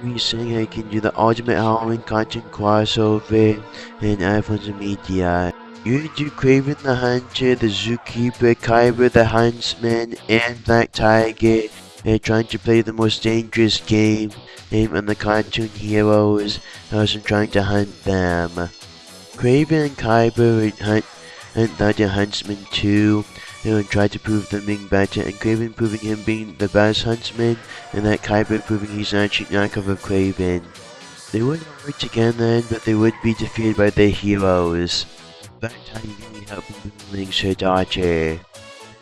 be saying I can do the ultimate Halloween content crossover in Alphonse Media. You do Craven the Hunter, the Zookeeper, Kyber the Huntsman, and Black Tiger, and trying to play the most dangerous game on the cartoon heroes, also trying to hunt them. Craven and Kyber would hunt the Huntsman too, and try to prove them being better, and Craven proving him being the best huntsman, and that Kyber proving he's not a cheap knockoff of Craven. They would work together, but they would be defeated by their heroes. Black Tiger really helping them links her daughter.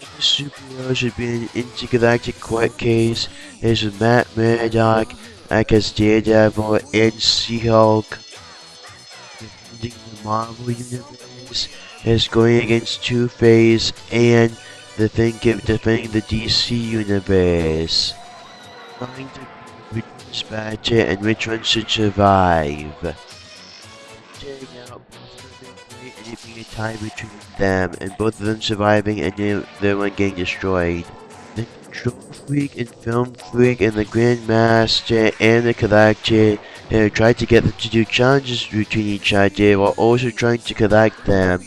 The superheroes would be an intergalactic court case, as with Matt Murdock, as Daredevil, and She-Hulk. Defending the Marvel Universe is going against Two-Face and the Thinker defending the DC Universe. Trying to which one's better and which one should survive. Tearing out both of them great and it being a tie between them, and both of them surviving and the one getting destroyed. The Control Freak and Film Freak and the Grandmaster and the Collector tried to get them to do challenges between each other while also trying to collect them.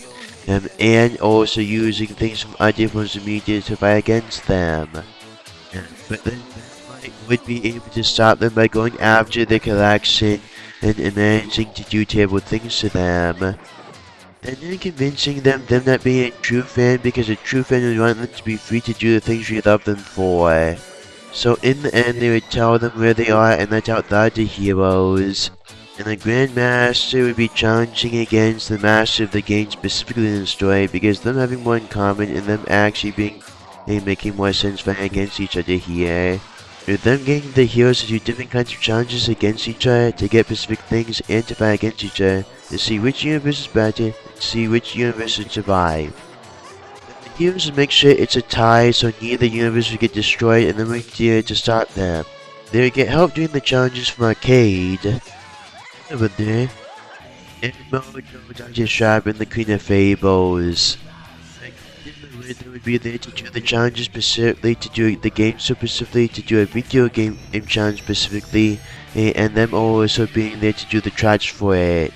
And also using things from other forms of media to fight against them. But then Batmite would be able to stop them by going after the collection and managing to do terrible things to them. And then convincing them not being a true fan because a true fan would want them to be free to do the things we love them for. So in the end they would tell them where they are and let out the other heroes. And the Grandmaster would be challenging against the Master of the game specifically in the story because them having more in common and them actually being making more sense fighting against each other here. With them getting the heroes to do different kinds of challenges against each other to get specific things and to fight against each other to see which universe is better and see which universe should survive. The heroes would make sure it's a tie so neither universe would get destroyed and then work together to stop them. They would get help doing the challenges from Arcade. Over there. And Mojo, Dr. Sharp, and the Queen of Fables. They would be there to do the challenges specifically, to do the game specifically, to do a video game challenge specifically, and them also being there to do the trials for it.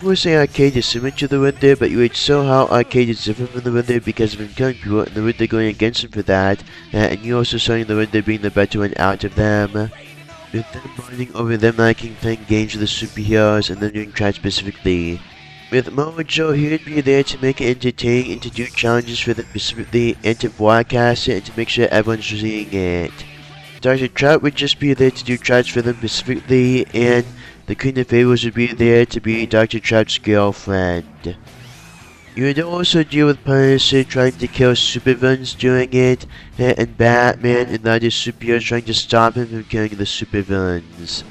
You would say Arcade is similar to the Winter, but you would show how Arcade is different from the Winter because of him killing people, and the Winter going against him for that, and you also showing the Winter being the better one out of them. With them bonding over them liking playing games with the superheroes and them doing trials specifically. With Mojo, he would be there to make it entertaining and to do challenges for them specifically and to broadcast it and to make sure everyone's seeing it. Dr. Trout would just be there to do trials for them specifically, and the Queen of Fables would be there to be Dr. Trout's girlfriend. You would also deal with Punisher trying to kill supervillains doing it, and Batman and the other superheroes trying to stop him from killing the supervillains.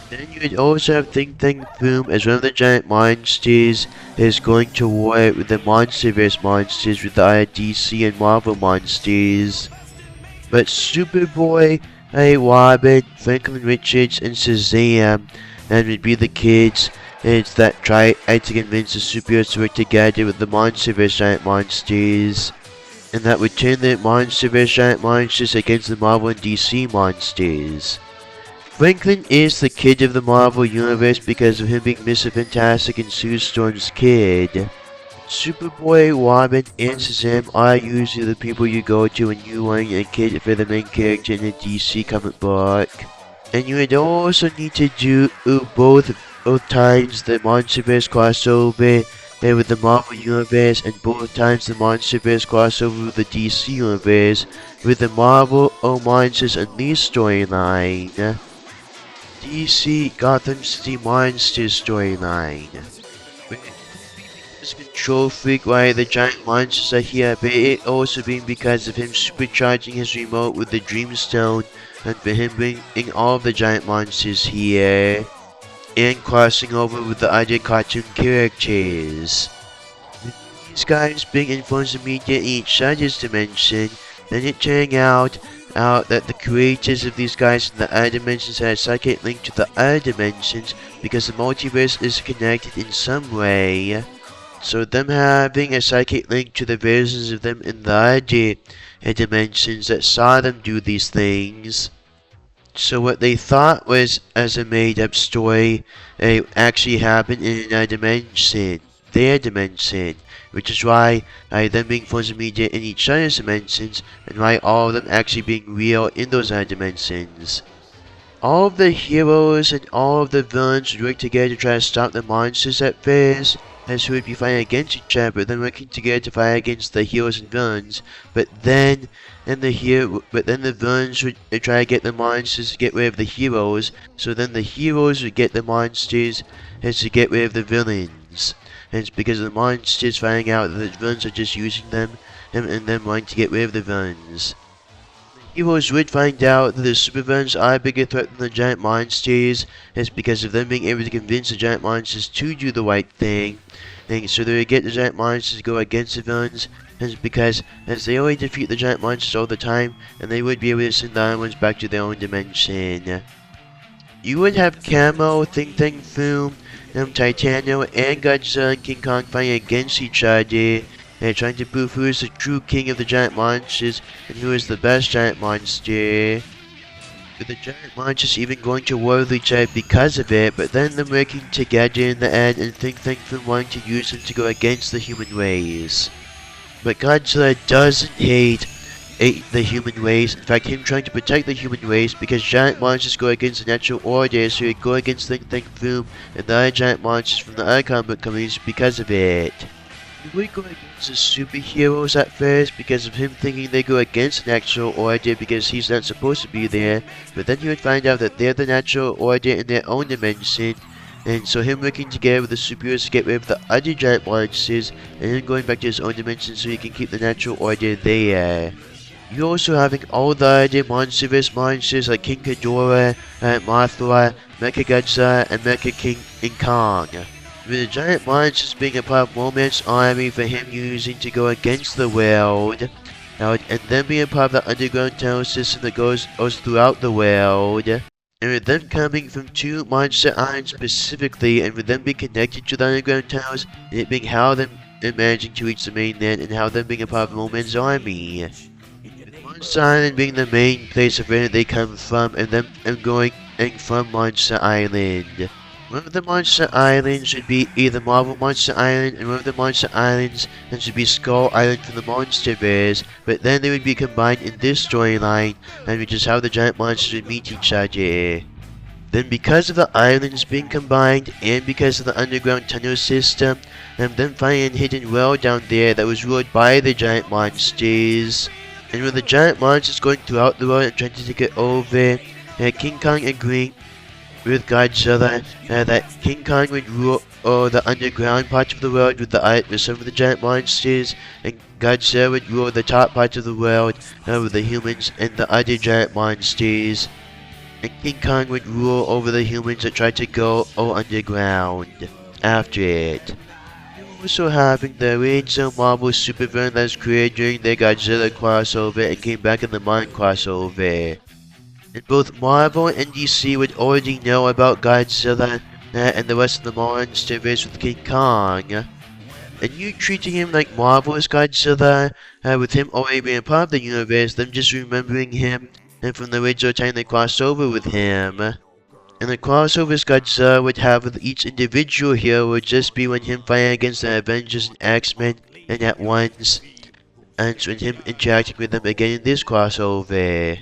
Then you would also have Think Tank Boom as one of the giant monsters that is going to war with the Monsterverse monsters with the other DC and Marvel monsters. But Superboy, Robin, Franklin Richards, and Shazam and would be the kids that try to convince the superheroes to work together with the Monsterverse giant monsters. And that would turn the Monsterverse giant monsters against the Marvel and DC monsters. Franklin is the kid of the Marvel Universe because of him being Mr. Fantastic and Sue Storm's kid. Superboy, Robin, and Shazam are usually the people you go to when you want a kid for the main character in a DC comic book. And you would also need to do both times the Monsterverse crossover with the Marvel Universe and both times the Monsterverse crossover with the DC Universe with the Marvel Monsters Unleashed storyline. DC Gotham City Monsters storyline. This Control Freak why the giant monsters are here, but it also being because of him supercharging his remote with the Dreamstone and for him bringing all of the giant monsters here and crossing over with the other cartoon characters. With these guys being influenced immediately in each other's dimension, then it turning out that the creators of these guys in the other dimensions had a psychic link to the other dimensions because the multiverse is connected in some way. So them having a psychic link to the versions of them in the other dimensions that saw them do these things So what they thought was as a made-up story, it actually happened in another dimension, their dimension, which is why them being forms of media in each other's dimensions, and why all of them actually being real in those other dimensions. All of the heroes and all of the villains would work together to try to stop the monsters at first, as who would be fighting against each other, but then working together to fight against the heroes and villains. But then the villains would try to get the monsters to get rid of the heroes. So then the heroes would get the monsters as to get rid of the villains. And it's because of the monsters finding out that the villains are just using them and them wanting to get rid of the villains. Heroes would find out that the supervillains are a bigger threat than the giant monsters. It's because of them being able to convince the giant monsters to do the right thing. And so they would get the giant monsters to go against the villains. And it's because as they always defeat the giant monsters all the time, and they would be able to send the other ones back to their own dimension. You would have Camo, Think Tank Foom, Titano, and Godzilla and King Kong fighting against each other. And trying to prove who is the true king of the giant monsters and who is the best giant monster. With the giant monsters even going to war with each other because of it, but then them working together in the end and Think Tank Foom wanting to use them to go against the human race. But Godzilla doesn't hate the human race. In fact, him trying to protect the human race because giant monsters go against the natural order, so he'd go against Think Tank Foom and the other giant monsters from the other comic book companies because of it. He would go against the superheroes at first because of him thinking they go against the natural order because he's not supposed to be there, but then he would find out that they're the natural order in their own dimension, and so him working together with the superheroes to get rid of the other giant monsters, and then going back to his own dimension so he can keep the natural order there. You're also having all the other Monsterverse monsters like King Ghidorah, Mothra, Mechagodzilla, and Mecha King Kong. With the giant monsters being a part of Moment's army for him using to go against the world, and then being a part of the underground tunnel system that goes throughout the world, and with them coming from two monster islands specifically, and with them being connected to the underground tunnels, and it being how them managing to reach the mainland, and how them being a part of Moment's army. Monster Island being the main place of where they come from, and them going from Monster Island. One of the Monster Islands should be either Marvel Monster Island, and one of the Monster Islands should be Skull Island from the Monsterverse, but then they would be combined in this storyline, and which is how the giant monsters would meet each other. Then because of the islands being combined, and because of the underground tunnel system, and them finding a hidden well down there that was ruled by the giant monsters, and with the giant monsters going throughout the world and trying to take it over, and King Kong agreeing with Godzilla that King Kong would rule the underground parts of the world with some of the giant monsters, and Godzilla would rule the top parts of the world with the humans and the other giant monsters, and King Kong would rule over the humans that tried to go underground after it. Also having the original Marvel supervillain that was created during the Godzilla crossover and came back in the Mind crossover. And both Marvel and DC would already know about Godzilla and the rest of the Monsterverse with King Kong. And you treating him like Marvel's Godzilla, with him already being a part of the universe, them just remembering him and from the original time they crossed over with him. And the crossovers Godzilla would have with each individual hero would just be when him fighting against the Avengers and X-Men and at once, and when him interacting with them again in this crossover.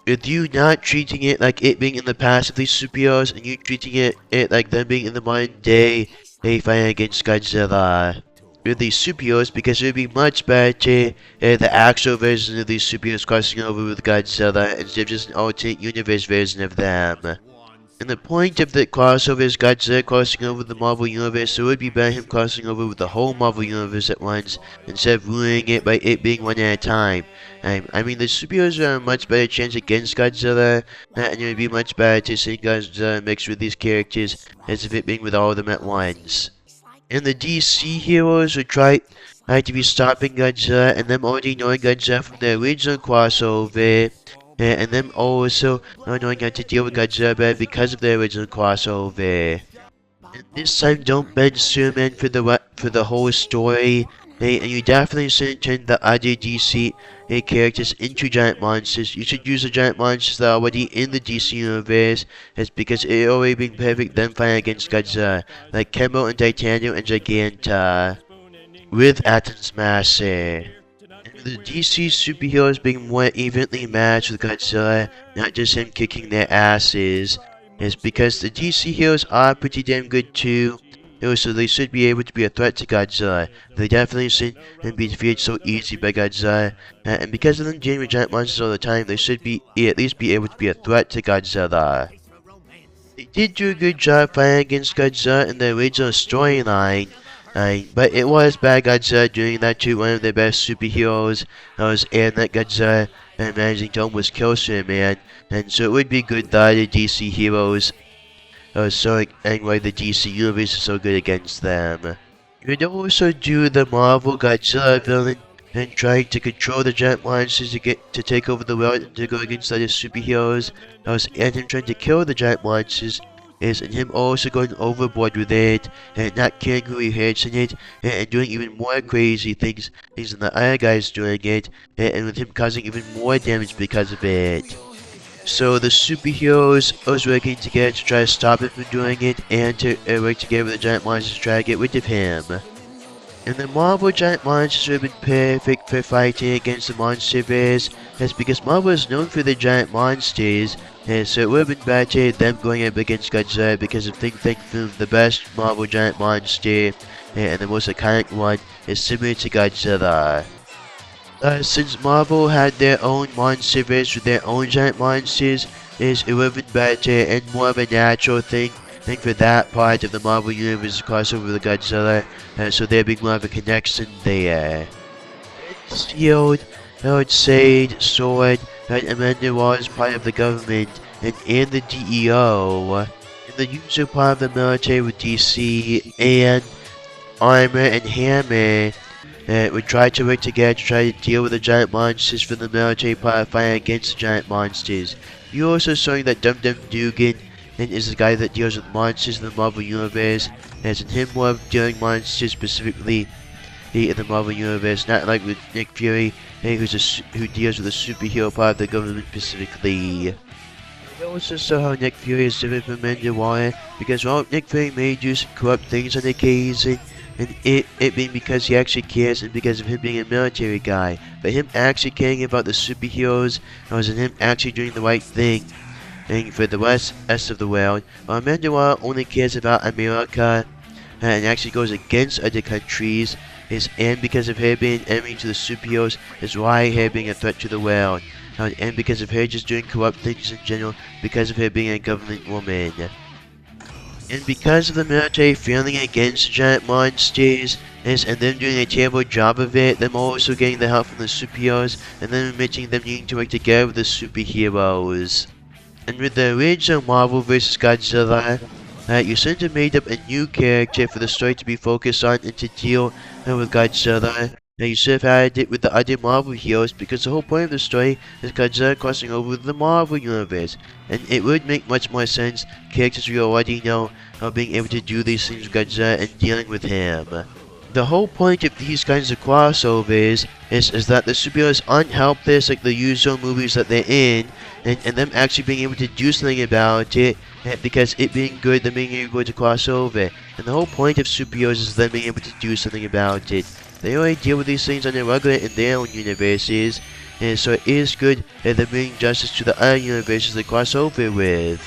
With you not treating it like it being in the past of these superheroes, and you treating it like them being in the modern day, they fighting against Godzilla. With these superheroes, because it would be much better the actual version of these superheroes crossing over with Godzilla instead of just an alternate universe version of them. And the point of the crossover is Godzilla crossing over the Marvel Universe, so it would be better him crossing over with the whole Marvel Universe at once, instead of ruining it by it being one at a time. I mean, the superheroes are a much better chance against Godzilla, and it would be much better to see Godzilla mixed with these characters, as if it being with all of them at once. And the DC heroes would try to be stopping Godzilla, and them already knowing Godzilla from the original crossover, and them also not knowing how to deal with Godzilla better because of the original crossover. And this time don't bend Superman for the whole story, Hey, and you definitely shouldn't turn the other DC characters into giant monsters. You should use the giant monsters that are already in the DC universe. It's because it already been perfect them fighting against Godzilla, like Kembo and Titanium and Giganta, with Atom's Master. And with the DC superheroes being more evenly matched with Godzilla, not just him kicking their asses, is because the DC heroes are pretty damn good too. So they should be able to be a threat to Godzilla. They definitely shouldn't be defeated so easy by Godzilla. And because of them dealing with giant monsters all the time, they should be at least be able to be a threat to Godzilla. They did do a good job fighting against Godzilla in the original storyline, but it was bad Godzilla doing that to one of their best superheroes. That was Airnet Godzilla, and managing to almost kill Superman. And so it would be good that the DC heroes and why the DC universe is so good against them. You could also do the Marvel Godzilla villain and trying to control the giant monsters to take over the world and to go against other superheroes. And him trying to kill the giant monsters and him also going overboard with it and not caring who he hurts in it and doing even more crazy things than the other guys doing it and with him causing even more damage because of it. So the superheroes was working together to try to stop him from doing it and to work together with the giant monsters to try to get rid of him. And the Marvel giant monsters would have been perfect for fighting against the Monsterverse. That's because Marvel is known for their giant monsters, and so it would have been better them going up against Godzilla because of Think Tank Film, the best Marvel giant monster, and the most iconic one, is similar to Godzilla. Since Marvel had their own Monsterverse with their own giant monsters, it would have been better and more of a natural thing for that part of the Marvel Universe to cross over with Godzilla, so there'd be more of a connection there. Shield, Sage, Sword, Amanda was part of the government, and the DEO, and the usual part of the military with DC, and Armor and Hammer, would try to work together to try to deal with the giant monsters from the military part fighting against the giant monsters. You also showing that Dum Dum Dugan is the guy that deals with monsters in the Marvel Universe, and in him more of dealing monsters specifically in the Marvel Universe, not like with Nick Fury, who deals with the superhero part of the government specifically. I also saw how Nick Fury is different from Amanda Waller, because while Nick Fury may do some corrupt things on occasion, and it being because he actually cares and because of him being a military guy, but him actually caring about the superheroes, and him actually doing the right thing and for the rest of the world, while Amanda Waller only cares about America and actually goes against other countries, and because of her being an enemy to the superheroes is why her being a threat to the world, and because of her just doing corrupt things in general, because of her being a government woman. And because of the military failing against giant monsters, and them doing a terrible job of it, them also getting the help from the superheroes, and then admitting them needing to work together with the superheroes. And with the original Marvel vs. Godzilla, you should have made up a new character for the story to be focused on and to deal with Godzilla. Now you should have added it with the other Marvel heroes because the whole point of the story is Godzilla crossing over with the Marvel Universe. And it would make much more sense, characters we already know, being able to do these things with Godzilla and dealing with him. The whole point of these kinds of crossovers is that the superheroes aren't helpless like the usual movies that they're in, and them actually being able to do something about it, because it being good, them being able to cross over. And the whole point of superheroes is them being able to do something about it. They already deal with these things on their regular in their own universes, and so it is good that they're bringing justice to the other universes they cross over with.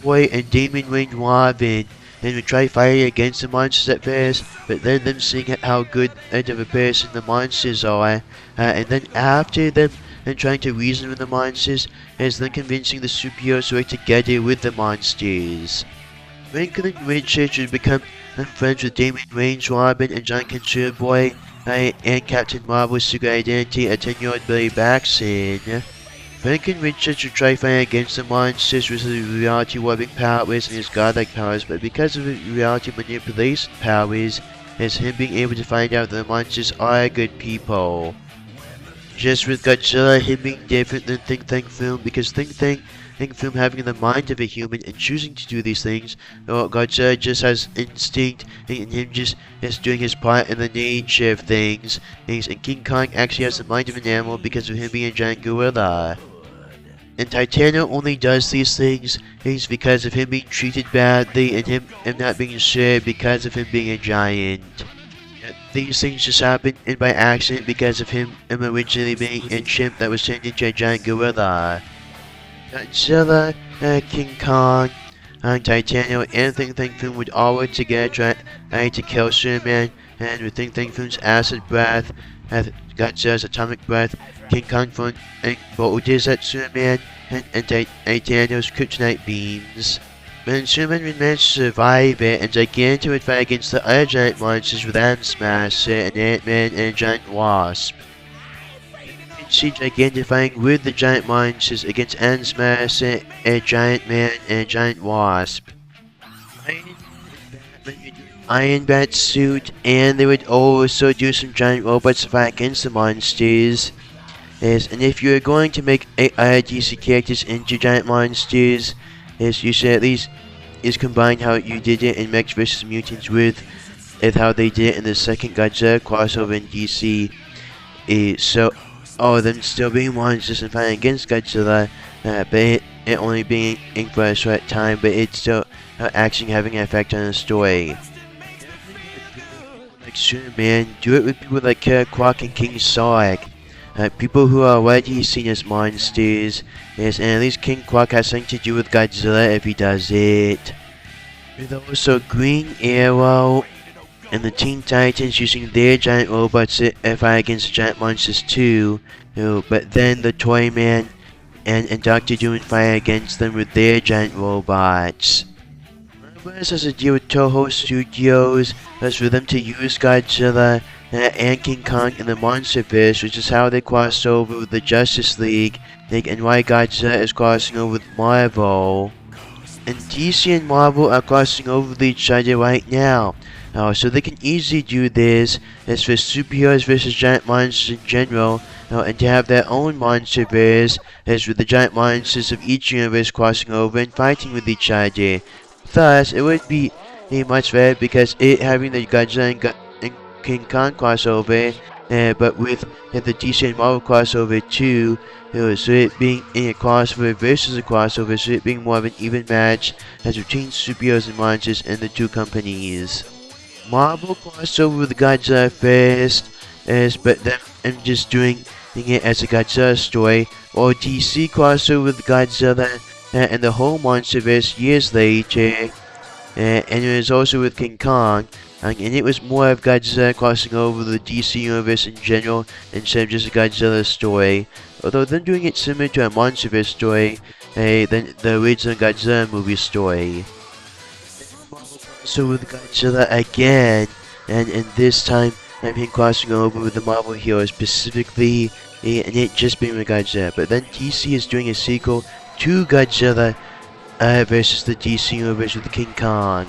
Boy and Damian Wayne Robin, and we try fighting against the monsters at first, but then them seeing how good of a person the monsters are, and then after them and trying to reason with the monsters, and then convincing the superheroes to work together with the monsters. Franklin Richards would become friends with Damian Wayne's Robin and John Consider Boy, and Captain Marvel's secret identity, a 10-year-old Billy Baxton. Franklin Richards would try fighting against the monsters with his reality warping powers and his godlike powers, but because of his reality manipulation powers, it's him being able to find out that the monsters are good people. Just with Godzilla, him being different than Think Tank Film, because Think Tank Film having the mind of a human and choosing to do these things, well, Godzilla just has instinct, and him just is doing his part in the nature of things. And King Kong actually has the mind of an animal because of him being a giant gorilla. And Titano only does these things because of him being treated badly and him not being shared because of him being a giant. These things just happen by accident because of him originally being a chimp that was turned into a giant gorilla. Godzilla, King Kong, Titano, and Think Tank Film would all work together trying to kill Superman, and with Think Tank Film's acid breath, Godzilla's atomic breath, King Kong from boulders at Superman, and Titano's kryptonite beams. When Superman would manage to survive it, and Gigantor would fight against the other giant monsters with Atom Smasher and Ant-Man and a giant wasp. You can see Gigantor fighting with the giant monsters against Atom Smasher, a giant man, and a giant wasp. Iron Bat suit, and they would also do some giant robots to fight against the monsters. And if you're going to make DC characters into giant monsters, you should at least combine how you did it in Mechs vs. Mutants with how they did it in the second Godzilla crossover in DC. So, all of them still being monsters and fighting against Godzilla, but it only being for a short time, but it's still actually having an effect on the story. Like Superman, do it with people like Killer Croc and King Shark. People who are already seen as monsters, and at least King Croc has something to do with Godzilla if he does it. With also Green Arrow and the Teen Titans using their giant robots to fight against giant monsters too, but then the Toyman and Dr. Doom fight against them with their giant robots. Marvel has a deal with Toho Studios as for them to use Godzilla and King Kong in the Monsterverse, which is how they crossed over with the Justice League, and why Godzilla is crossing over with Marvel. And DC and Marvel are crossing over with each other right now. So they can easily do this as for superheroes versus giant monsters in general, and to have their own Monsterverse as with the giant monsters of each universe crossing over and fighting with each other. Thus, it would be much better because it having the Godzilla and King Kong crossover, but with the DC and Marvel crossover too, so it being a crossover versus a crossover, so it being more of an even match as between superheroes and monsters and the two companies. Marvel crossover with Godzilla first, but then I'm just doing it as a Godzilla story, or DC crossover with Godzilla and the whole Monsterverse years later, and it was also with King Kong, and it was more of Godzilla crossing over the DC universe in general instead of just a Godzilla story, although them doing it similar to a Monsterverse story than the original Godzilla movie story. So with Godzilla again, and this time I'm crossing over with the Marvel heroes specifically, and it just being with Godzilla, but then DC is doing a sequel to Godzilla versus the DC universe with King Kong.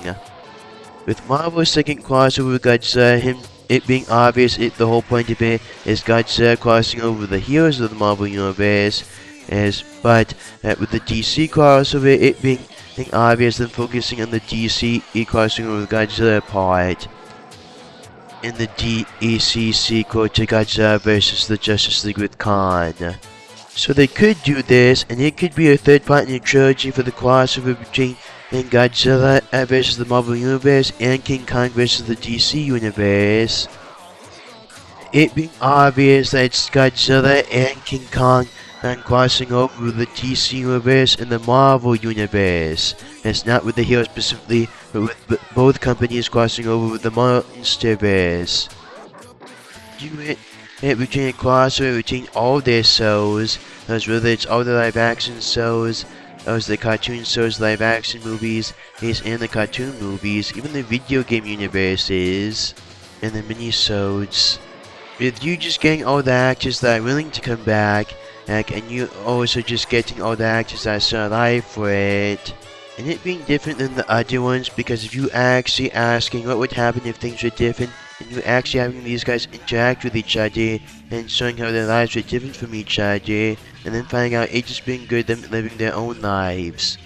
With Marvel's second crossover with Godzilla, it being obvious, the whole point of it is Godzilla crossing over the heroes of the Marvel universe, but with the DC crossover, it being obvious than focusing on the DC crossing over with Godzilla part. In the DEC sequel to Godzilla versus the Justice League with Khan. So they could do this, and it could be a third part in the trilogy for the crossover between Godzilla versus the Marvel Universe and King Kong versus the DC Universe. It being obvious that it's Godzilla and King Kong and crossing over with the DC Universe and the Marvel Universe. It's not with the heroes specifically, but with both companies crossing over with the Monsterverse. Do it between a crossover between all their shows, as whether it's all the live action shows, as the cartoon shows, live action movies, and the cartoon movies, even the video game universes, and the mini-sodes. With you just getting all the actors that are willing to come back, and you also just getting all the actors that are still alive for it. And it being different than the other ones, because if you actually asking what would happen if things were different, and you actually having these guys interact with each other and showing how their lives are different from each other, and then finding out it just being good them living their own lives.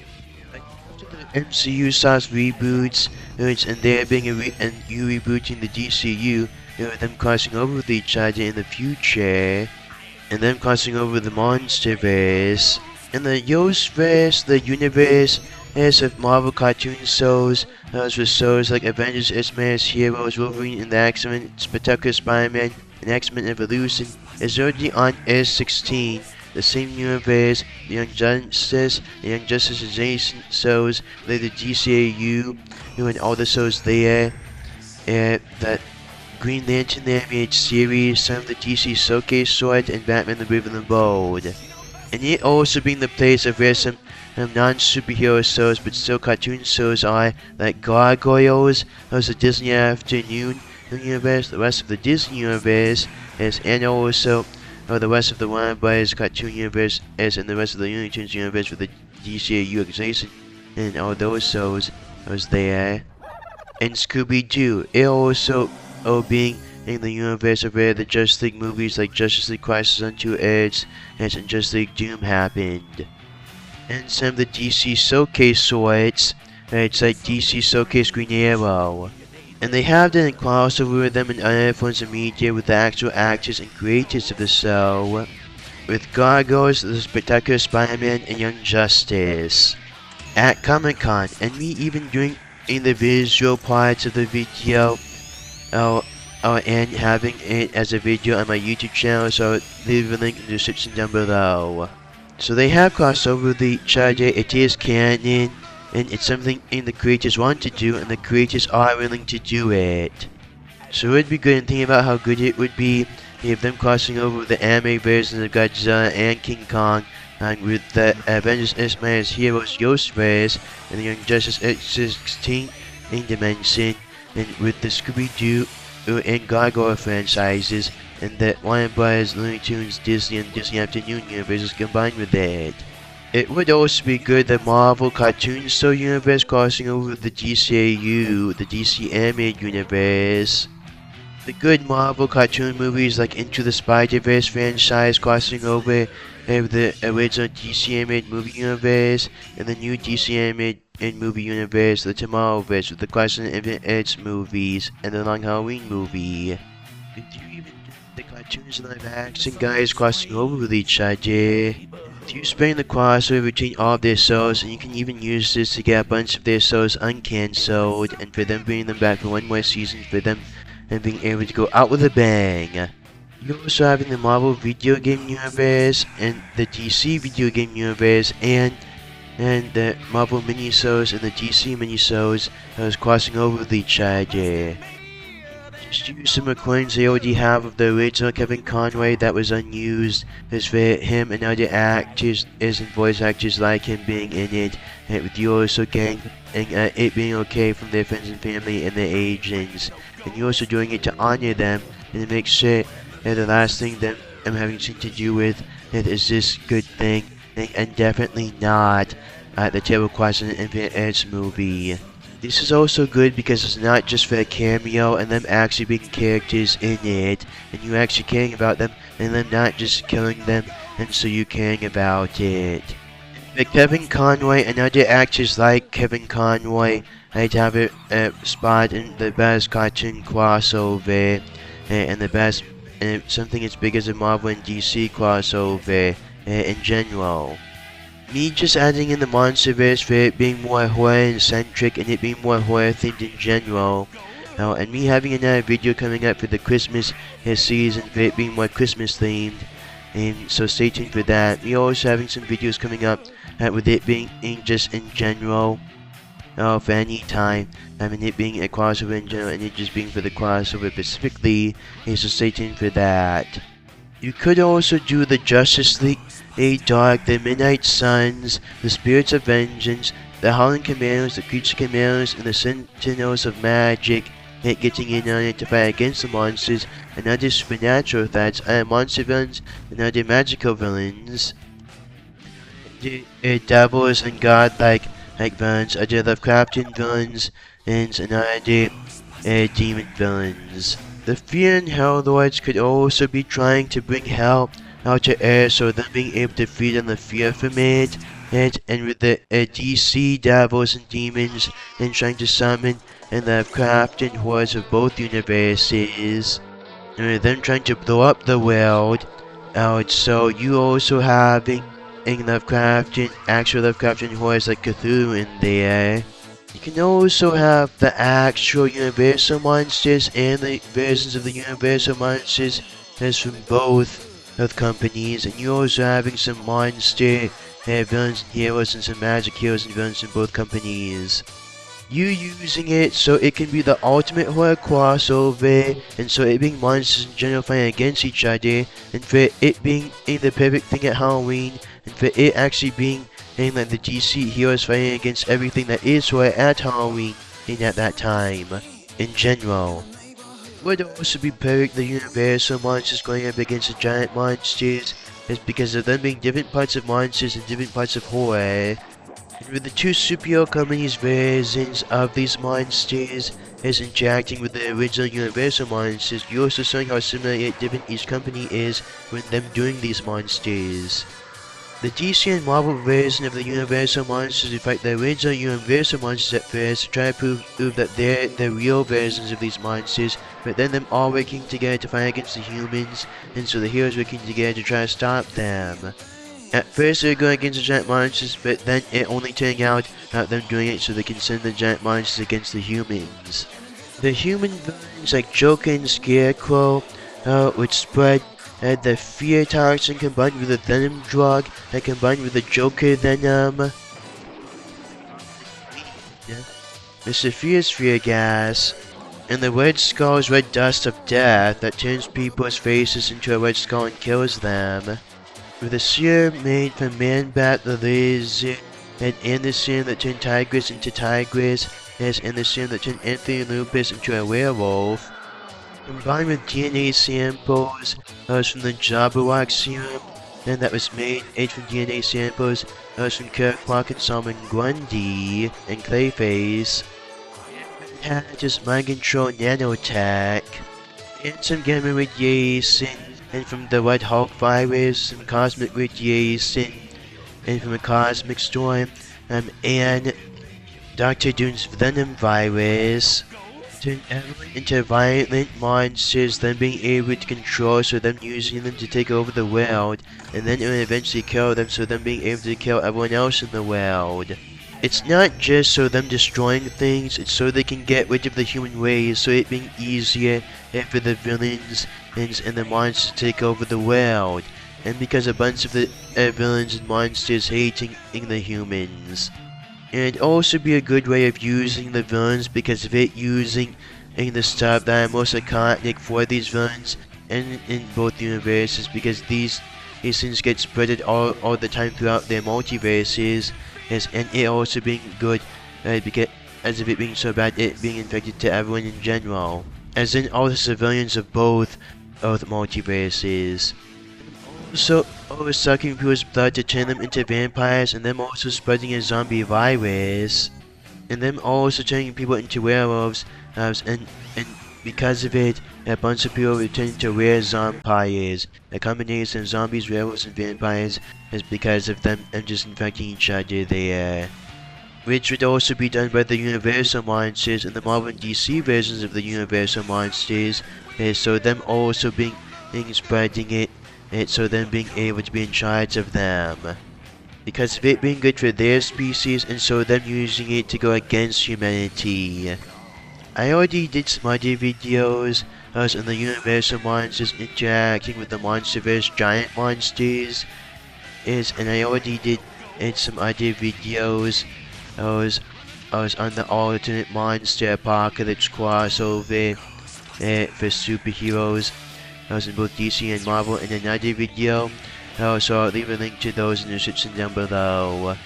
Like, after the MCU starts reboots, and there being and you rebooting the DCU, them crossing over with each other in the future, and them crossing over the MonsterVerse. In the Yoastverse, the universe is of Marvel cartoon shows, those with shows like Avengers, X-Men, Heroes, Wolverine and the X-Men, Spectacular Spider-Man, and X-Men Evolution is already on S16. The same universe, the Young Justice, the Young Justice adjacent shows, like the DCAU, and all the shows there, that Green Lantern animated series, some of the DC Showcase Sword, and Batman the Brave and the Bold. And it also being the place of where some non-superhero shows but still cartoon shows are, like Gargoyles, those are Disney Afternoon universe, the rest of the Disney universe is, and also the rest of the Warner Bros. Cartoon universe is, and the rest of the Looney Tunes universe with the DCAU organization, and all those shows was there. And Scooby-Doo, it also being in the universe of where the Justice League movies like Justice League Crisis on Two Earths and Justice League Doom happened. And some of the DC Showcase sorts, it's like DC Showcase Green Arrow. And they have done a crossover with them in other forms of media with the actual actors and creators of the show, with Gargoyles, the Spectacular Spider-Man, and Young Justice. At Comic-Con, and me even doing in the visual parts of the video, and having it as a video on my YouTube channel, so leave a link in the description down below. So they have crossed over with each other, it is canon, and it's something the creators want to do, and the creators are willing to do it. So it would be good, and thinking about how good it would be if them crossing over with the anime versions of Godzilla and King Kong, and with the Avengers X-Men Heroes Yoastverse, and the Young Justice X16 in Dimension, and with the Scooby-Doo and Gargoyle franchises, and the Warner Bros. Looney Tunes, Disney, and Disney Afternoon universes combined with it. It would also be good that Marvel Cartoon Show universe crossing over with the DCAU, the DC Animated Universe. The good Marvel cartoon movies like Into the Spider-Verse franchise crossing over with the original DC Animated Movie Universe, and the new DC Animated Movie Universe, the Tomorrowverse, with the Crisis on Infinite Earths movies, and the Long Halloween movie. And do you even the cartoons and live action guys crossing over with each other? You spreading the crossover between all of their shows, and you can even use this to get a bunch of their shows uncancelled, and for them bringing them back for one more season for them, and being able to go out with a bang. You're also having the Marvel video game universe, and the DC video game universe, and the Marvel mini-shows and the DC mini-shows that was crossing over with each other. Just use some recordings they already have of the original Kevin Conroy that was unused, as for him and other actors and voice actors like him being in it, and with you also getting it being okay from their friends and family and their agents, and you also doing it to honor them and to make sure that the last thing that I'm having something to do with it is this good thing, and definitely not the Terrible Crisis on Infinite Earths movie. This is also good because it's not just for a cameo and them actually being characters in it, and you actually caring about them, and them not just killing them, and so you caring about it. But Kevin Conroy and other actors like Kevin Conroy, I'd have a spot in the best cartoon crossover, and the best, something as big as a Marvel and DC crossover in general. Me just adding in the MonsterVerse for it being more horror-centric and it being more horror-themed in general. And me having another video coming up for the Christmas season for it being more Christmas-themed. And so stay tuned for that. Me also having some videos coming up with it being just in general. For any time. And it being a crossover in general and it just being for the crossover specifically. So stay tuned for that. You could also do the Justice League, Dark, the Midnight Suns, the Spirits of Vengeance, the Howling Commandos, the Creature Commandos, and the Sentinels of Magic, getting in on it to fight against the monsters and other supernatural threats, other monster villains, and other magical villains. The devils and godlike villains, other Lovecraftian villains, and other demon villains. The Fear and Hell Lords could also be trying to bring help out to Earth, so them being able to feed on the fear from it. And with the DC devils and demons, and trying to summon and the Lovecraftian hordes of both universes. And with them trying to blow up the world out, so you also having in Lovecraftian, actual Lovecraftian hordes like Cthulhu in there. You can also have the actual Universal monsters and the versions of the Universal monsters as from both of companies, and you're also having some monster villains and heroes and some magic heroes and villains in both companies. You using it so it can be the ultimate horror crossover, and so it being monsters in general fighting against each other, and for it being the perfect thing at Halloween, and for it actually being like the DC heroes fighting against everything that is horror at Halloween and at that time in general. Would also be perfect the Universal monsters going up against the giant monsters, is because of them being different parts of monsters and different parts of horror. And with the two superhero companies' versions of these monsters is interacting with the original Universal monsters, you're also showing how similar yet different each company is when them doing these monsters. The DC and Marvel version of the Universal monsters will fight the original Universal monsters at first to try to prove that they're the real versions of these monsters, but then them all working together to fight against the humans, and so the heroes working together to try to stop them. At first they were going against the giant monsters, but then it only turning out them doing it so they can send the giant monsters against the humans. The human villains like Joker and Scarecrow would spread the fear toxin combined with the venom drug and combined with the Joker venom. The Sephiroth's fear gas. And the Red Skull's red dust of death that turns people's faces into a red skull and kills them. With the serum made from Man-Bat the Lizard, and the serum that turned Tigress into Tigress, and the serum that turned Anthony Lupus into a werewolf. Combined with DNA samples from the Jabberwock serum, and that was made from DNA samples from Kirk Clark and Solomon Grundy and Clayface. Had just mind control nanotech, and some gamma radiation, and from the Red Hulk virus, some cosmic radiation, and from a cosmic storm, and Dr. Doom's venom virus. Turn everyone into violent monsters, then being able to control, so them using them to take over the world, and then it will eventually kill them, so them being able to kill everyone else in the world. It's not just so them destroying things, it's so they can get rid of the human race, so it being easier for the villains and the monsters to take over the world, and because a bunch of the villains and monsters hating the humans. And it'd also be a good way of using the villains because of it using the stuff that are most iconic for these villains and in both universes, because these things get spreaded all the time throughout their multiverses, and it also being good because as of it being so bad it being infected to everyone in general, as in all the civilians of both multiverses. Also sucking people's blood to turn them into vampires, and them also spreading a zombie virus, and them also turning people into werewolves, and because of it, a bunch of people will turn into were-zombies. A combination of zombies, werewolves, and vampires is because of them and just infecting each other there. Which would also be done by the Universal monsters and the Marvel and DC versions of the Universal monsters, so them also being spreading it, so them being able to be in charge of them. Because of it being good for their species, and so them using it to go against humanity. I already did some other videos on the Universal monsters interacting with the Monsterverse giant monsters, and I already did some other videos I was on the alternate monster apocalypse crossover for superheroes. I was in both DC and Marvel in another video, so I'll leave a link to those in the description down below.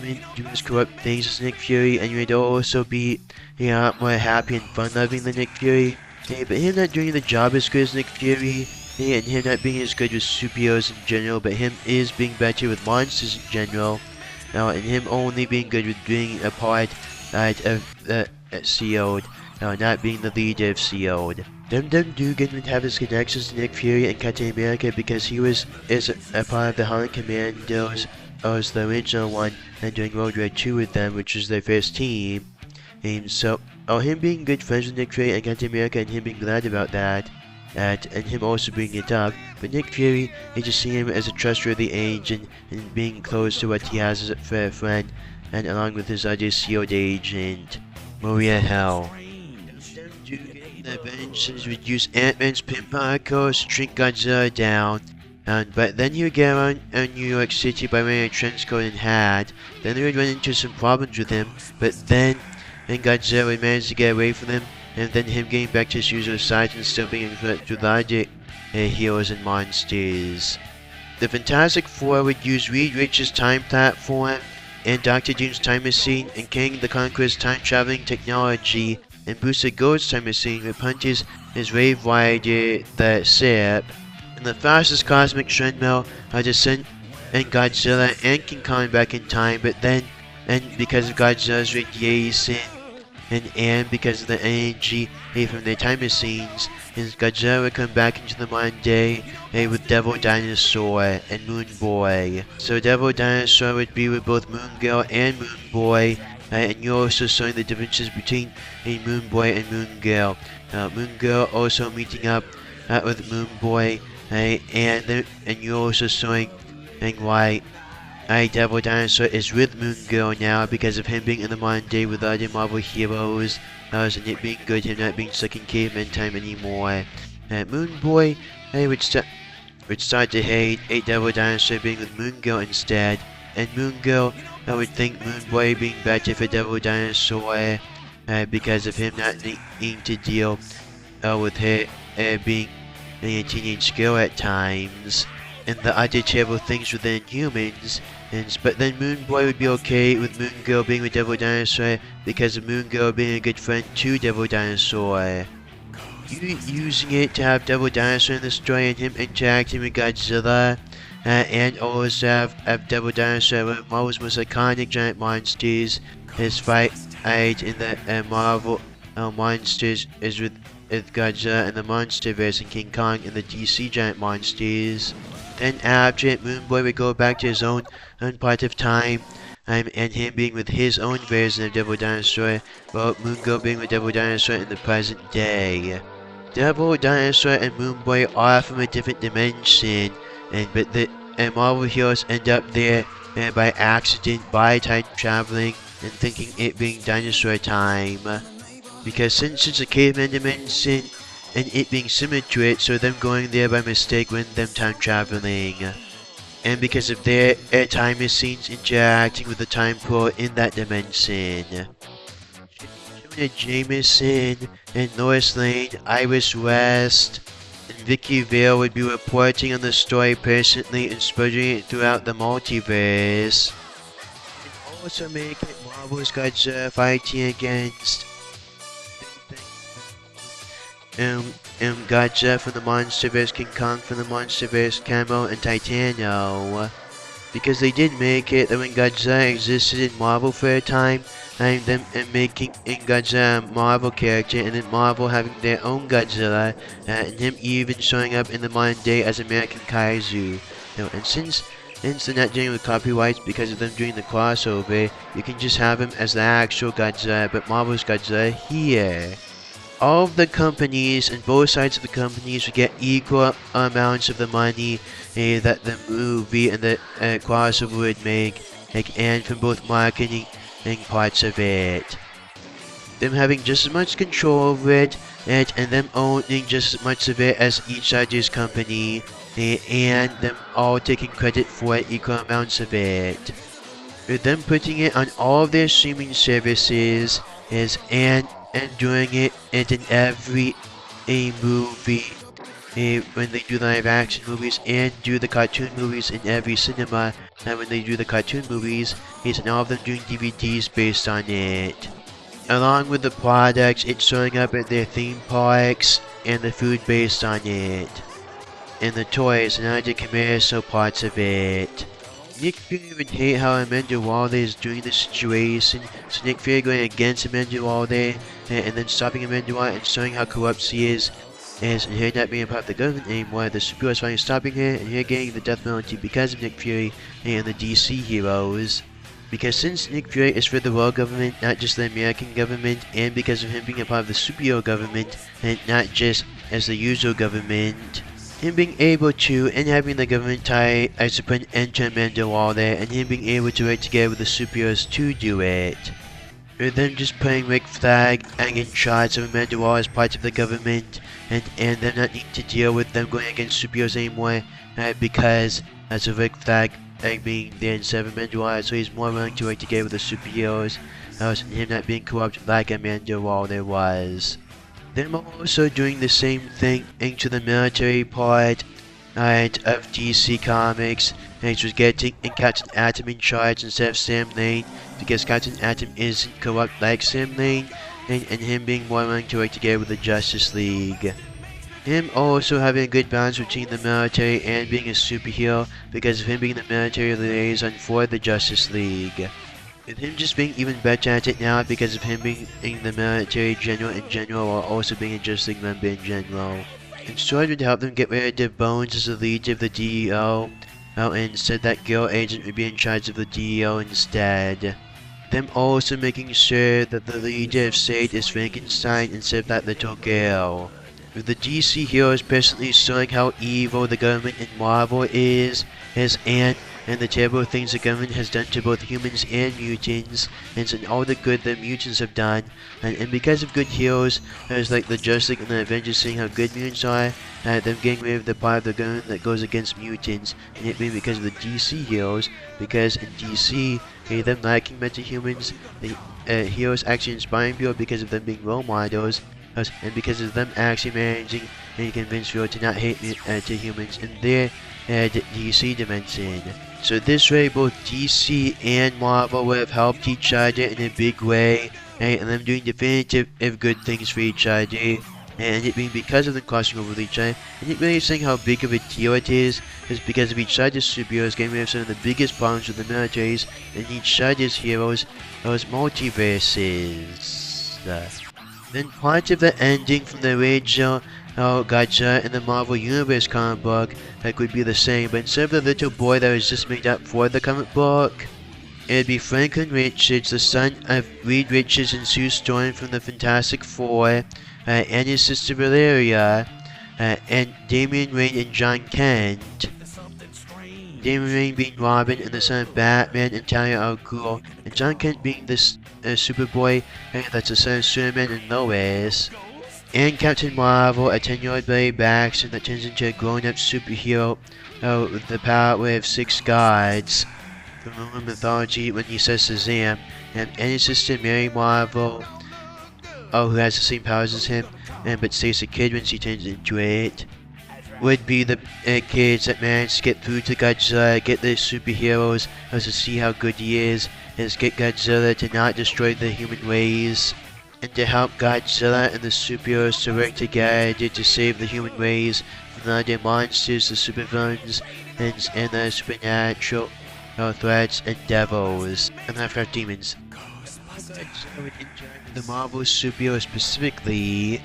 Doing corrupt things as Nick Fury, and you'd also be a lot more happy and fun-loving than Nick Fury. But him not doing the job as good as Nick Fury, and him not being as good with superheroes in general, but him is being better with monsters in general. And him only being good with being a part of Shield, not being the leader of Shield. Dum-Dum Dugan would have his connections to Nick Fury and Captain America because he is a part of the Holland Commandos, was the original one, and doing World War II with them, which was their first team. And so, him being good friends with Nick Fury and Captain America, and him being glad about that, and him also bringing it up, but Nick Fury, he just seeing him as a trustworthy agent and being close to what he has as a friend, and along with his other SHIELD agent, Maria Hill. The Avengers would use Ant-Man's pin particles to shrink Godzilla down, but then he would get around New York City by wearing a trench coat and hat. Then they would run into some problems with him, but then Godzilla would manage to get away from him, and then him getting back to his usual size and still being a threat to larger heroes and monsters. The Fantastic Four would use Reed Richards' time platform and Dr. Doom's time machine, and Kang the Conqueror's time-traveling technology, and Booster Gold's time machine with punches his Wave Rider, the ship, and the fastest cosmic treadmill to send Godzilla and King Kong back in time, but then, because of Godzilla's radiation, and because of the energy from their time machines, Godzilla would come back into the modern day with Devil Dinosaur and Moon Boy. So Devil Dinosaur would be with both Moon Girl and Moon Boy, and you're also showing the differences between Moon Boy and Moon Girl. Moon Girl also meeting up with Moon Boy, and you're also showing why Devil Dinosaur is with Moon Girl now because of him being in the modern day with other Marvel heroes, and it being good, him not being stuck in caveman time anymore. Moon Boy would start to hate Devil Dinosaur being with Moon Girl instead, and Moon Girl would think Moon Boy being better for Devil Dinosaur because of him not needing to deal with her being a teenage girl at times, and the other terrible things within humans. But then Moon Boy would be okay with Moon Girl being with Devil Dinosaur because of Moon Girl being a good friend to Devil Dinosaur. Using it to have Devil Dinosaur in the story and him interacting with Godzilla, and also have Devil Dinosaur, one of Marvel's most iconic giant monsters. His fight in the Marvel monsters is with Godzilla and the Monsterverse, and King Kong and the DC giant monsters. Then after it, Moon Boy would go back to his own part of time, and him being with his own version of Devil Dinosaur, while Moon Girl being with Devil Dinosaur in the present day. Devil Dinosaur and Moon Boy are from a different dimension, but the Marvel heroes end up there by accident by time traveling and thinking it being dinosaur time. Because since it's a caveman dimension, and it being similar to it, so them going there by mistake when them time traveling. And because of their time machines interacting with the time pool in that dimension. Jonah Jameson and Lois Lane, Iris West, and Vicky Vale would be reporting on the story personally and spreading it throughout the multiverse. And also make it Marvel's Godzilla fighting against Godzilla from the Monsterverse, King Kong from the Monsterverse, Camo, and Titano. Because they did make it that when Godzilla existed in Marvel for a time, and them making Godzilla a Marvel character, and then Marvel having their own Godzilla, and him even showing up in the modern day as American Kaiju. And since they're not dealing with copyrights because of them doing the crossover, you can just have him as the actual Godzilla, but Marvel's Godzilla here. All of the companies and both sides of the companies would get equal amounts of the money that the movie and the crossover would make, and from both marketing and parts of it. Them having just as much control over it, and them owning just as much of it as each other's company, and them all taking credit for equal amounts of it. With them putting it on all of their streaming services, and doing it in every movie when they do the live action movies, and do the cartoon movies in every cinema, and when they do the cartoon movies, and all of them doing DVDs based on it. Along with the products, it's showing up at their theme parks and the food based on it, and the toys and other commercial parts of it. Nick Fury would hate how Amanda Waller is doing this situation, so Nick Fury going against Amanda Waller and then stopping Amanda Waller and showing how corrupt she is and her not being a part of the government anymore. The superheroes finally stopping her and her getting the death penalty because of Nick Fury and the DC heroes. Because since Nick Fury is for the world government, not just the American government, and because of him being a part of the superhero government, and not just as the usual government, him being able to, and having the government tie as to put an end to Amanda Waller, and him being able to work together with the superheroes to do it. Or them just putting Rick Flag in charge of Amanda Waller as part of the government, and them not needing to deal with them going against superheroes anymore, because as of Rick Flag being there instead of Amanda Waller, so he's more willing to work together with the superheroes, and him not being corrupt like Amanda Waller was. Them also doing the same thing into the military part of DC Comics, and it was getting Captain Atom in charge instead of Sam Lane, because Captain Atom isn't corrupt like Sam Lane, and him being more willing to work together with the Justice League. Him also having a good balance between the military and being a superhero because of him being the military liaison for the Justice League. And him just being even better at it now because of him being in the military general in general while also being a Justice League member in general. And Sword would help them get rid of Bones as the leader of the DEO, and said that Girl Agent would be in charge of the DEO instead. Them also making sure that the leader of SAID is Frankenstein instead of that little girl. With the DC heroes personally showing how evil the government in Marvel is, and the terrible things the government has done to both humans and mutants, and all the good the mutants have done, and because of good heroes, there's like the Justice League and the Avengers seeing how good mutants are, them getting rid of the part of the government that goes against mutants, and it being because of the DC heroes, because in DC, them liking metahumans, the heroes actually inspiring people because of them being role models, and because of them actually managing and convince people to not hate to humans in their DC dimension. So this way both DC and Marvel would have helped each other in a big way, and them doing definitive good things for each other, and it being because of them crossing over with each other, and it really saying how big of a deal it is because of each other's superheroes getting rid of some of the biggest problems with the militaries and each other's heroes, those multiverses. Then part of the ending from the original Godzilla in the Marvel Universe comic book would be the same, but instead of the little boy that was just made up for the comic book, it would be Franklin Richards, the son of Reed Richards and Sue Storm from the Fantastic Four, and his sister Valeria, and Damian Wayne and John Kent. Damian Wayne being Robin and the son of Batman and Talia al Ghul, and John Kent being this Superboy, that's the son of Superman and Lois. And Captain Marvel, a 10-year-old Barry Baxter that turns into a grown-up superhero with the power of 6 gods from Roman mythology when he says Shazam, and his sister Mary Marvel, who has the same powers as him, but stays a kid when she turns into it, would be the kids that manage to get through to Godzilla, get the superheroes to see how good he is get Godzilla to not destroy the human race, and to help Godzilla and the superheroes to work together to save the human race from the other monsters, the supervillains, and the supernatural threats and devils, and Lovecraft demons. The Marvel superheroes specifically,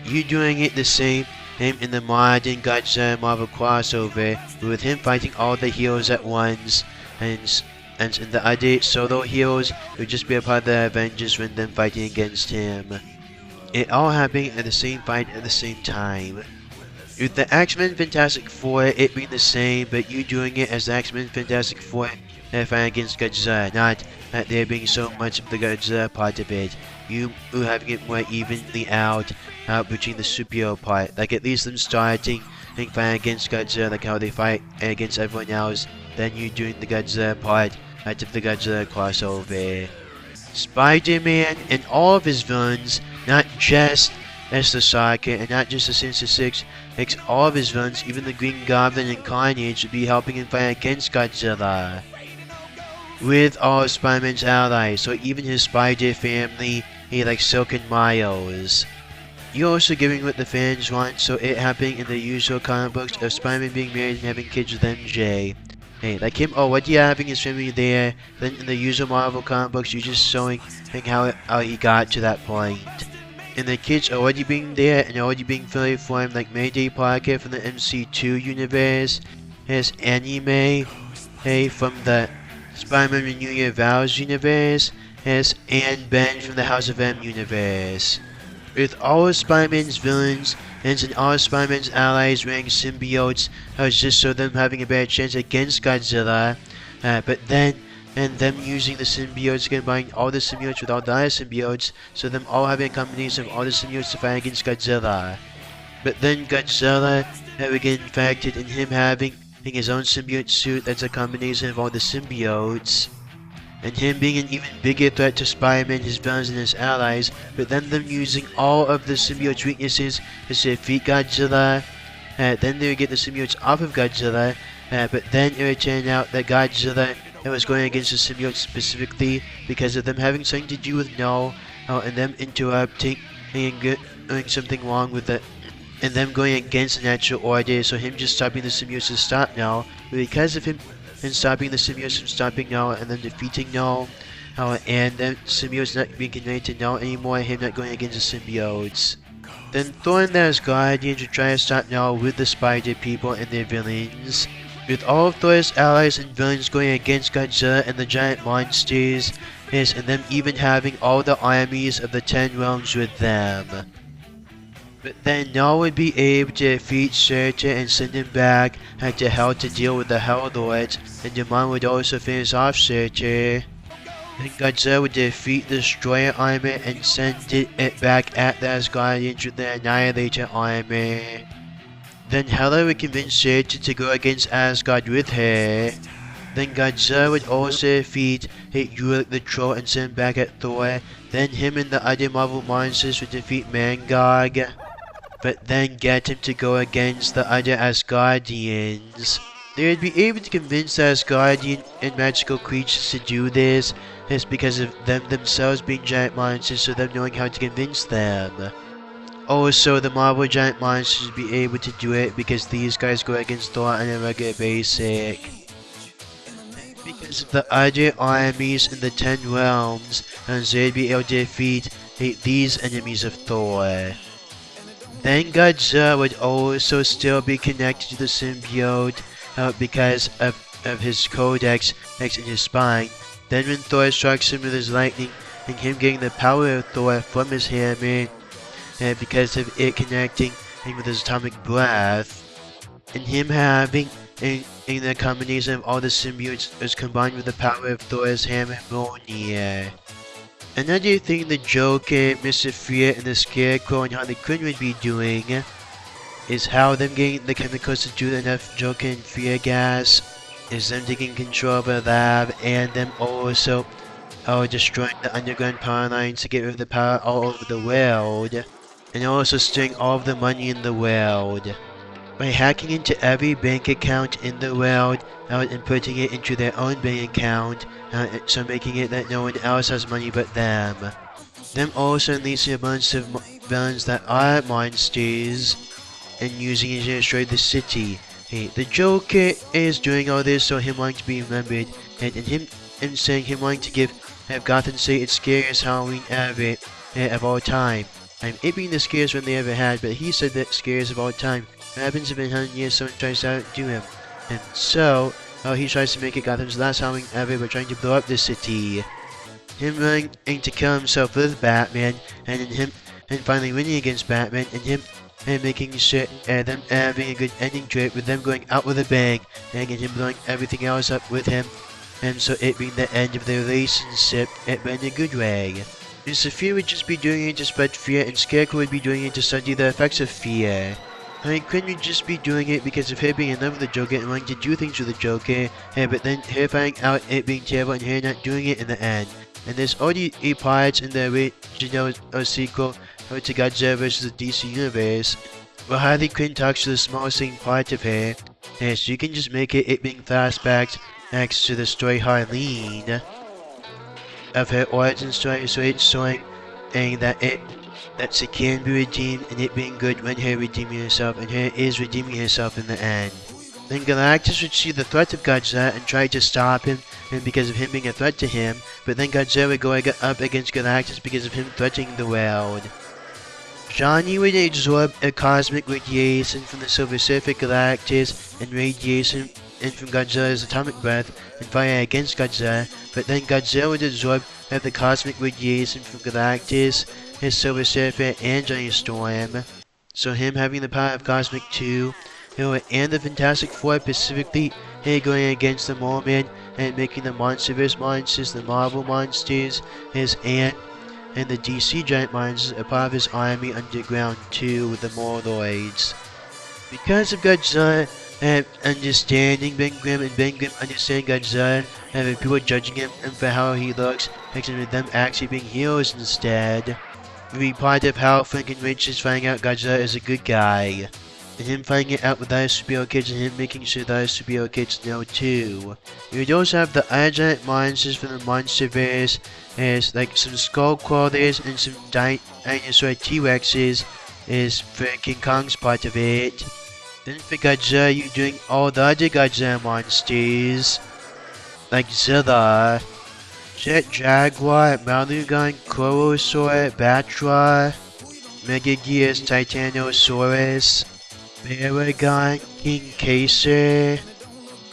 you doing it the same in the modern Godzilla Marvel crossover, with him fighting all the heroes at once, and the other solo heroes would just be a part of the Avengers when them fighting against him. It all happening at the same fight at the same time. With the X-Men Fantastic Four, it being the same, but you doing it as the X-Men Fantastic Four fighting against Godzilla, not that there being so much of the Godzilla part of it. You having it more evenly out between the superhero part, like at least them starting and fighting against Godzilla, like how they fight against everyone else, then you doing the Godzilla part of the Godzilla crossover. Spider-Man and all of his villains, not just Esther Sarker and not just the Sinister Six, all of his villains, even the Green Goblin and Carnage, would be helping him fight against Godzilla. With all of Spider-Man's allies, so even his Spider family, like Silk and Miles. You're also giving what the fans want, so it happening in the usual comic books of Spider-Man being married and having kids with MJ. Hey, like him already having his family there, then in the usual Marvel comic books, you're just showing how he got to that point. And the kids already being there and already being fully formed like Mayday Parker from the MC2 universe, his anime, hey, from the Spider-Man Renew Your Vows universe, his and Ben from the House of M universe. With all of Spider-Man's villains and all of Spider-Man's allies wearing symbiotes, I was just so them having a bad chance against Godzilla, but then and them using the symbiotes, combining all the symbiotes with all the other symbiotes, so them all having a combination of all the symbiotes to fight against Godzilla. But then Godzilla having get infected and him having his own symbiote suit that's a combination of all the symbiotes. And him being an even bigger threat to Spider-Man, his villains, and his allies, but then them using all of the symbiote's weaknesses to defeat Godzilla. Then they would get the symbiotes off of Godzilla, but then it would turn out that Godzilla was going against the symbiote specifically because of them having something to do with Null, and them interrupting and doing something wrong with it, and them going against the natural order, so him just stopping the symbiotes to stop Null, but because of him and stopping the symbiotes from stopping Null and then defeating Null, and then symbiotes not being connected to Null anymore, him not going against the symbiotes. Then Thor and his Guardians to try to stop Null with the Spider People and their villains. With all of Thor's allies and villains going against Godzilla and the giant monsters, and them even having all the armies of the 10 realms with them. But then Null would be able to defeat Surtur and send him back to Hell to deal with the Hell Lords, and Demon would also finish off Surtur. Then Godzilla would defeat the Destroyer armor and send it back at the Asgardians with the Annihilator armor. Then Hela would convince Surtur to go against Asgard with her. Then Godzilla would also defeat Ulik the Troll and send him back at Thor. Then him and the other Marvel monsters would defeat Mangog, but then get him to go against the other Asgardians. They would be able to convince the Asgardian and magical creatures to do this. It's because of them themselves being giant monsters, so them knowing how to convince them. Also, the Marvel giant monsters would be able to do it because these guys go against Thor on a regular basis. Because of the other armies in the 10 realms, and they'd be able to defeat these enemies of Thor. Then Godzilla would also still be connected to the symbiote because of his codex in his spine. Then when Thor strikes him with his lightning, and him getting the power of Thor from his hammer, because of it connecting with his atomic breath, and him having in the combination of all the symbiotes is combined with the power of Thor's hammer Mjolnir. Another thing the Joker, Mr. Fear, and the Scarecrow and Harley Quinn would be doing is how them getting the chemicals to do enough Joker and Fear gas is them taking control of a lab, and them also destroying the underground power lines to get rid of the power all over the world, and also stealing all of the money in the world by hacking into every bank account in the world and putting it into their own bank account, so making it that no one else has money but them. Them also unleashing a bunch of villains that are monsters and using it to destroy the city. The Joker is doing all this so him wanting to be remembered, and him saying him wanting to have Gotham City its scariest Halloween ever of all time. It being the scariest one they ever had, but he said that scariest of all time. What happens if in 100 years someone tries to outdo him? And so, he tries to make it Gotham's last Halloween ever by trying to blow up the city. Him running to kill himself with Batman, and him finally winning against Batman, and him making sure them having a good ending to it with them going out with a bang, and him blowing everything else up with him, and so it being the end of their relationship, but in a good way. Mr. Fear would just be doing it to spread fear, and Scarecrow would be doing it to study the effects of fear. Harley Quinn would just be doing it because of her being in love with the Joker and wanting to do things with the Joker, but then her finding out it being terrible and her not doing it in the end. And there's already parts in the original sequel to Godzilla vs. the DC Universe, where Harley Quinn talks to the smallest thing part of her, so you can just make it being flashbacks next to the story Harleen of her origin story, so it's showing that she can be redeemed, and it being good when her redeeming herself, and her is redeeming herself in the end. Then Galactus would see the threat of Godzilla and try to stop him, and because of him being a threat to him, but then Godzilla would go up against Galactus because of him threatening the world. Johnny would absorb a cosmic radiation from the Silver Surfer Galactus and radiation from Godzilla's atomic breath and fire against Godzilla, but then Godzilla would absorb the cosmic radiation from Galactus, his Silver Surfer, and Johnny Storm. So him having the power of Cosmic 2, and the Fantastic Four specifically going against the Mole-Man and making the MonsterVerse monsters, the Marvel monsters, his aunt, and the DC giant monsters a part of his army underground too with the Moloids. Because of Godzilla understanding Ben Grimm and Ben Grimm understanding Godzilla and people judging him for how he looks, mixing with them actually being heroes instead. We part of how Frankenrich is finding out Godzilla is a good guy, and him finding it out with other superhero kids and him making sure the other superhero kids know too. We would also have the other giant monsters from the MonsterVerse, as like some skull crawlers and some dinosaur T-Rexes is for King Kong's part of it. Then for Godzilla, you're doing all the other Godzilla monsters, like Zilla, Jet Jaguar, Malugon, Corosaur, Batra, Megageus Titanosaurus, Baragon, King Caesar,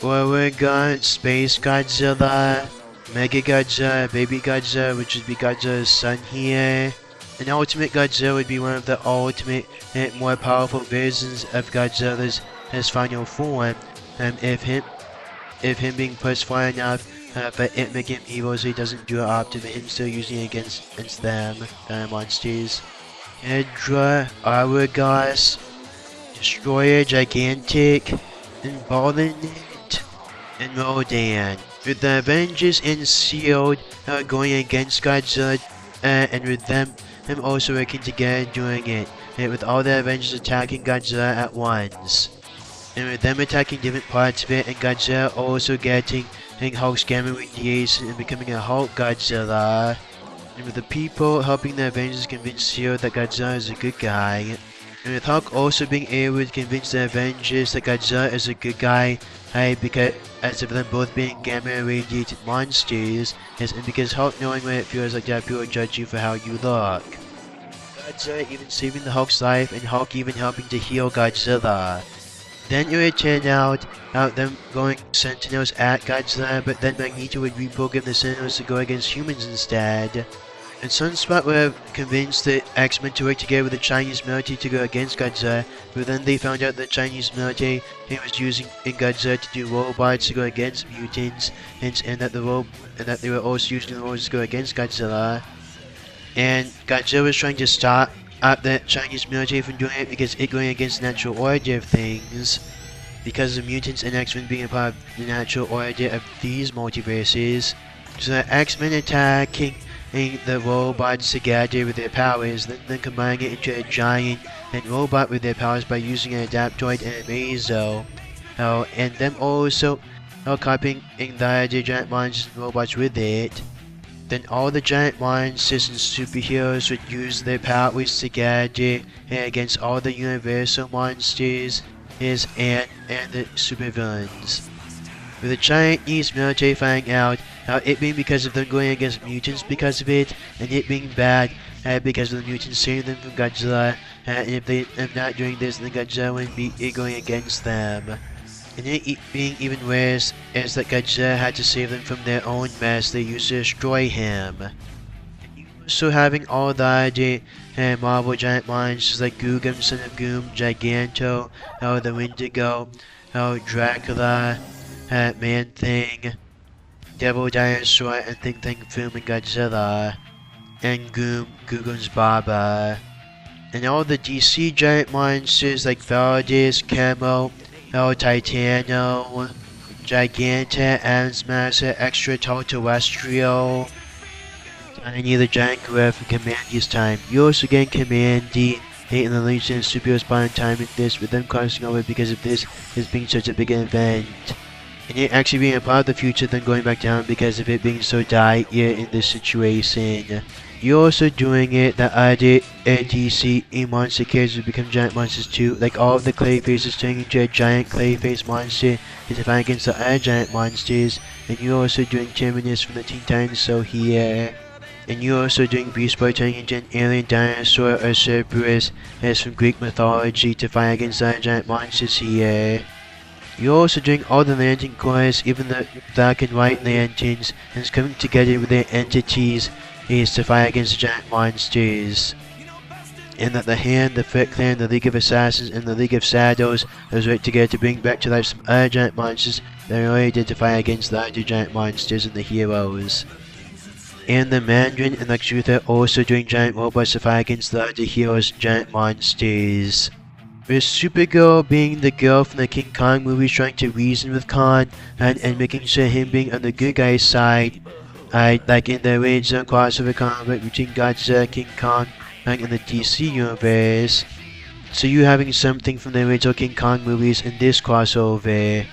Oregon, Space Godzilla, Mega Godzilla, Baby Godzilla, which would be Godzilla's son here. And Ultimate Godzilla would be one of the ultimate and more powerful versions of Godzilla's his final form. If him being pushed far enough, but it making him evil so he doesn't do it often, but him still using it against them, monsters. Hydra, Aragos, Destroyer, Gigantic, and Ballinate, and Rodan. With the Avengers and Shield going against Godzilla, and with them also working together doing it, and with all the Avengers attacking Godzilla at once. And with them attacking different parts of it, and Godzilla also getting Hulk's gamma radiation and becoming a Hulk Godzilla. And with the people helping the Avengers convince Shield that Godzilla is a good guy. And with Hulk also being able to convince the Avengers that Godzilla is a good guy, because as of them both being gamma radiated monsters, and because Hulk knowing what it feels like to have people judge you for how you look. Godzilla even saving the Hulk's life, and Hulk even helping to heal Godzilla. Then it would turn out them going Sentinels at Godzilla, but then Magneto would reprogram the Sentinels to go against humans instead. And Sunspot would have convinced the X-Men to work together with the Chinese military to go against Godzilla, but then they found out the Chinese military was using Godzilla to do robots to go against mutants, and that they were also using the robots to go against Godzilla. And Godzilla was trying to stop the Chinese military from doing it because it going against the natural order of things, because of mutants and X-Men being a part of the natural order of these multiverses. So the X-Men attacking the robots together with their powers, then combining it into a giant robot with their powers by using an Adaptoid and a Mazo. And them also copying the other giant monsters and robots with it. Then all the giant monsters and superheroes would use their powers together against all the universal monsters and the supervillains. With the Chinese military finding out it being because of them going against mutants because of it, and it being bad because of the mutants saving them from Godzilla, and if they are not doing this, then Godzilla would be going against them. And it being even worse is that Godzilla had to save them from their own mess they used to destroy him. So having all the other Marvel giant monsters like Gugum, Son of Goom, Giganto, the Wendigo, Dracula, Man-Thing, Devil Dinosaur, and Thing Film and Godzilla, and Gugum's Baba. And all the DC giant monsters like Valdes, Chemo, Titano, Giganta, Adam's Master, Extraterrestrial, Tiny the Giant Gorilla from Commandy's time. You also get Commandy, and the Legion and Superheroes Spawn time with this, with them crossing over because of this being such a big event. and it actually being a part of the future then going back down because of it being so dire in this situation. You're also doing it that other DC monster characters will become giant monsters too, like all of the Clayfaces turning into a giant Clayface monster to fight against the other giant monsters, and you're also doing Terminus from the Teen Titans so here. And you're also doing Beast Boy turning into an alien dinosaur or Cerberus as from Greek mythology to fight against the giant monsters here. You're also doing all the Lantern Corps, even the black and white lanterns, and it's coming together with their entities is to fight against the giant monsters. And that the Hand, the Foot Clan, the League of Assassins, and the League of Shadows has worked together to bring back to life some other giant monsters that already did to fight against the other giant monsters and the heroes. And the Mandarin and Lex Luthor also doing giant robots to fight against the other heroes' giant monsters. With Supergirl being the girl from the King Kong movies trying to reason with Kong and making sure him being on the good guy's side, like in the original crossover comic between Godzilla, King Kong, and in the DC universe. So you having something from the original King Kong movies in this crossover.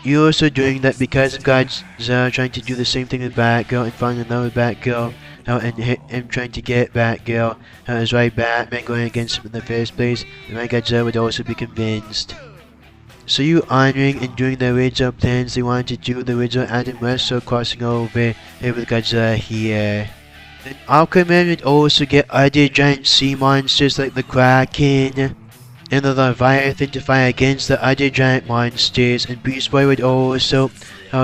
You're also doing that because of Godzilla trying to do the same thing with Batgirl and falling in love with Batgirl, and him trying to get Batgirl, is why Batman going against him in the first place, and why Godzilla would also be convinced. So you honoring and doing the original plans they wanted to do, the original Adam West, so crossing over with Godzilla here. Then Aquaman would also get other giant sea monsters like the Kraken and the Leviathan to fight against the other giant monsters, and Beast Boy would also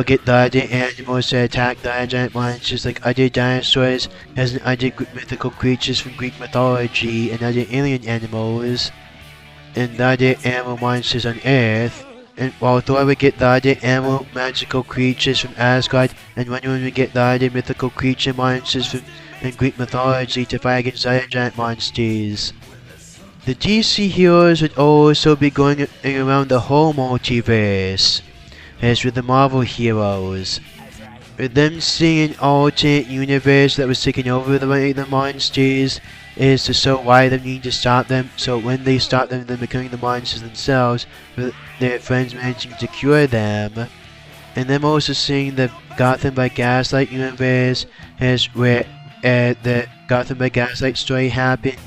get the other animals to attack the other giant monsters like other dinosaurs as in other mythical creatures from Greek mythology and other alien animals and the other animal monsters on Earth. And while Thor would get the other animal magical creatures from Asgard, and Wonder Woman would get the other mythical creature monsters from Greek mythology to fight against other giant monsters. The DC heroes would also be going around the whole multiverse, as with the Marvel heroes. With them seeing an alternate universe that was taking over the monsters, is to show why they need to stop them, so when they stop them, they're becoming the monsters themselves, with their friends managing to cure them. And them also seeing the Gotham by Gaslight universe, as where the Gotham by Gaslight story happened,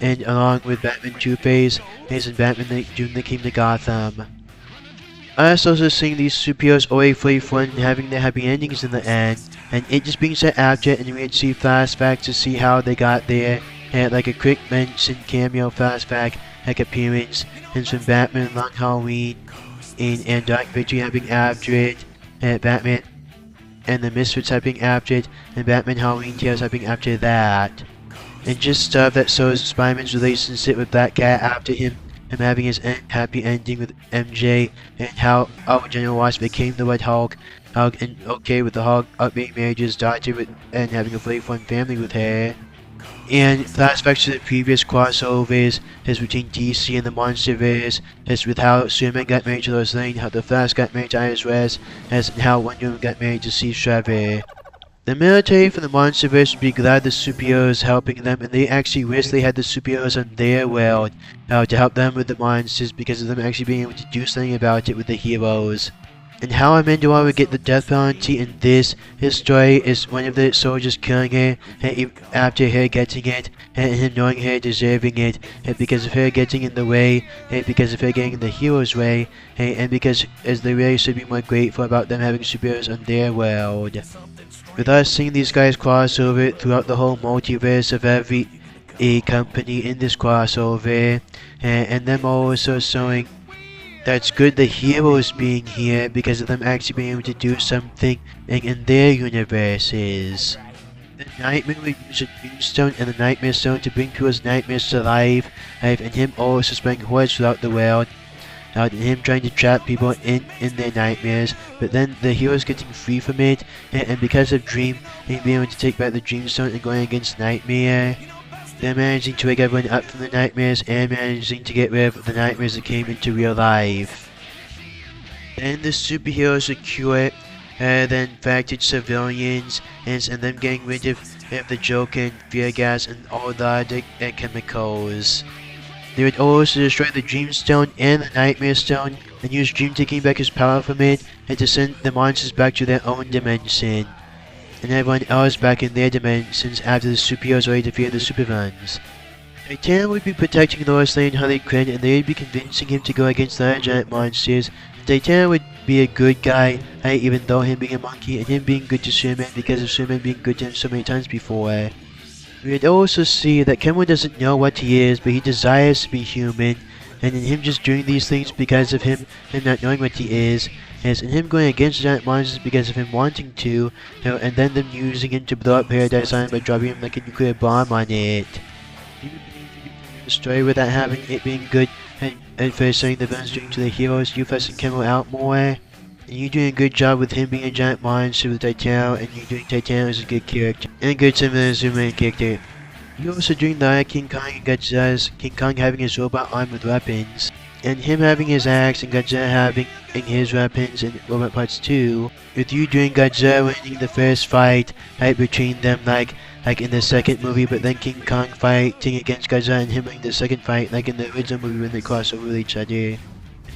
and along with Batman Two-Face, and Batman doing the Came to Gotham. Us also seeing these superheroes always fully fun and having their happy endings in the end, and it just being set after, and we'd see flashbacks to see how they got there, and like a quick mention cameo flashback, like appearance, and some Batman and Long Halloween, and Dark Victory happening after it, and Batman and the Misfits happening after it, and Batman Halloween Tales happening after that. And just stuff that shows Spider-Man's relationship with Black Cat after him having his happy ending with MJ, and how General Ross became the Red Hulk, and okay with the Hulk being married to his daughter and having a very fun family with her. And flashbacks to the previous crossovers as between DC and the Monsterverse, as with how Superman got married to Lois Lane, how the Flash got married to Iris West, and how Wonder Woman got married to Steve Trevor. The military from the Monsterverse would be glad the superheroes helping them, and they actually wish they had the superheroes on their world to help them with the monsters because of them actually being able to do something about it with the heroes. And how Amanda Waller would get the death penalty in this, his story is one of the soldiers killing her, and after her getting it, and him knowing her deserving it, and because of her getting in the way, and because of her getting in the hero's way, and because as they really should be more grateful about them having superheroes on their world. With us seeing these guys cross over throughout the whole multiverse of every company in this crossover, and them also showing that's good the heroes being here because of them actually being able to do something in their universes. The Nightmare would use a Dreamstone and the Nightmare Stone to bring people's nightmares to life, and him also spreading hordes throughout the world, and him trying to trap people in their nightmares, but then the heroes getting free from it, and because of Dream, and being able to take back the Dreamstone and going against Nightmare. They're managing to wake everyone up from the nightmares and managing to get rid of the nightmares that came into real life. Then the superheroes would cure the infected civilians and them getting rid of the Joker and fear gas and all the other chemicals. They would also destroy the Dreamstone and the Nightmare Stone and use Dream taking back his power from it and to send the monsters back to their own dimension. And everyone else back in their dimensions after the superheroes already defeated the supervillains. Titan would be protecting Lois Lane and Harley Quinn, and they would be convincing him to go against the other giant monsters. Titan would be a good guy, even though him being a monkey and him being good to Superman because of Superman being good to him so many times before. We would also see that Kenmo doesn't know what he is, but he desires to be human, and in him just doing these things because of him not knowing what he is, and him going against the giant monsters because of him wanting to, and then them using him to blow up Paradise Island by dropping him like a nuclear bomb on it. The story without having it being good and first saying the villains doing to the heroes, you fussing Kenmo out more. And you doing a good job with him being a giant monster with Titan, and you doing Titan as a good character, and a good similar Superman character. You also doing the King Kong and Godzilla's King Kong having his robot arm with weapons, and him having his axe and Godzilla having his weapons and robot parts too. With you doing Godzilla winning the first fight between them like in the second movie, but then King Kong fighting against Godzilla and him winning the second fight like in the original movie when they cross over each other.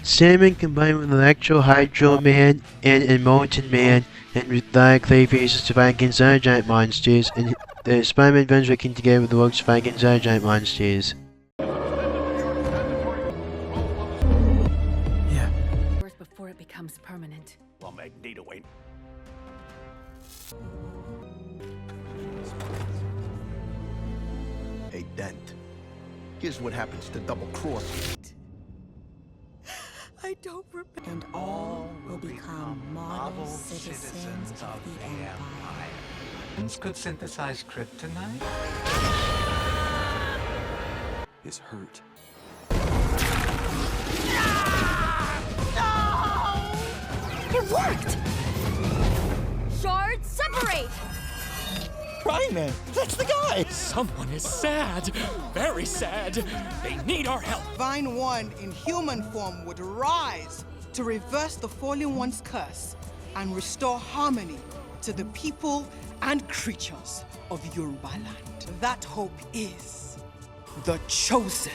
Sandman combined with Electro, Hydro Man, and Molten Man, and with the clay faces to fight against other giant monsters, and the Spider-Man villains working together with the Rogues to fight against other giant monsters. Yeah. Before it becomes permanent. Well, Magneto ain't. Hey, Dent. Here's what happens to double cross. I don't remember. And all will become model citizens of the Empire. Could synthesize kryptonite? Is hurt. It worked! Shards, separate! Ryan, that's the guy! Someone is sad. Very sad. They need our help. Divine One in human form would rise to reverse the Fallen One's curse and restore harmony to the people and creatures of Yoruba land. That hope is the Chosen.